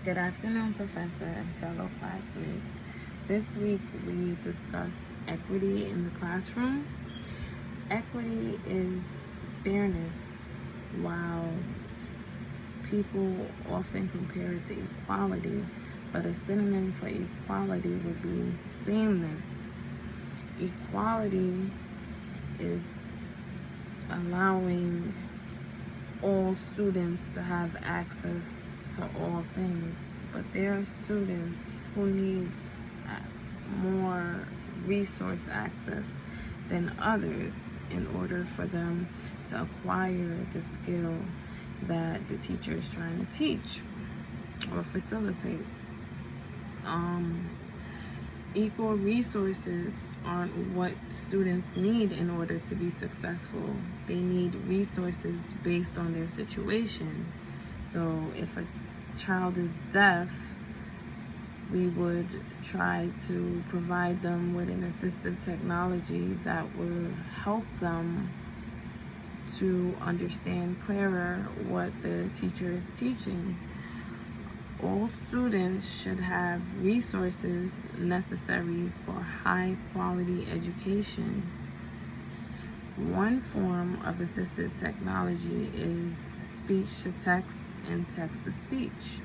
Good afternoon, Professor and fellow classmates. This week we discussed equity in the classroom. Equity is fairness, while people often compare it to equality, but a synonym for equality would be sameness. Equality is allowing all students to have access to all things, but there are students who needs more resource access than others in order for them to acquire the skill that the teacher is trying to teach or facilitate. Equal resources aren't what students need in order to be successful. They need resources based on their situation. So if a child is deaf, we would try to provide them with an assistive technology that will help them to understand clearer what the teacher is teaching. All students should have resources necessary for high quality education. One form of assistive technology is speech to text and text to speech.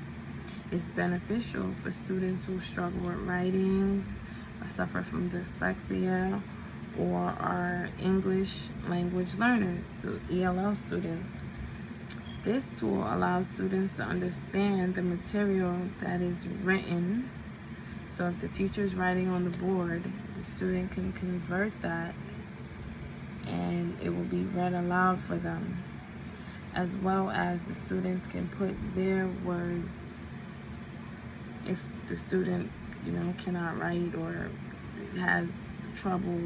It's beneficial for students who struggle with writing, or suffer from dyslexia, or are English language learners, the ELL students. This tool allows students to understand the material that is written. So if the teacher is writing on the board, the student can convert that and it will be read aloud for them, as well as the students can put their words. If the student, cannot write or has trouble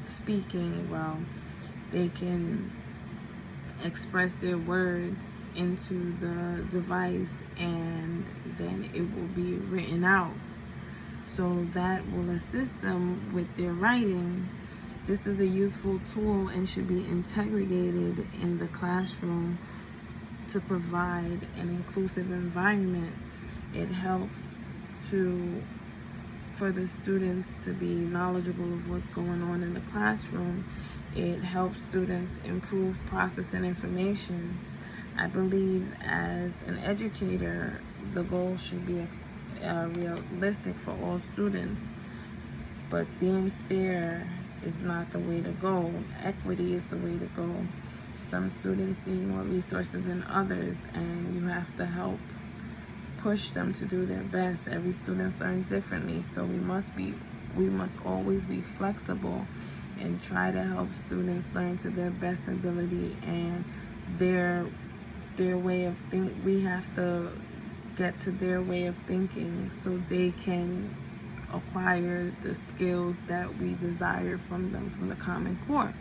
speaking well, they can express their words into the device and then it will be written out. So that will assist them with their writing. This is a useful tool and should be integrated in the classroom to provide an inclusive environment. It helps for the students to be knowledgeable of what's going on in the classroom. It helps students improve processing information. I believe as an educator, the goal should be realistic for all students, but being fair is not the way to go. Equity is the way to go. Some students need more resources than others, and you have to help push them to do their best. Every student learns differently, so we must always be flexible and try to help students learn to their best ability and their way of we have to get to their way of thinking so they can acquire the skills that we desire from them from the Common Core.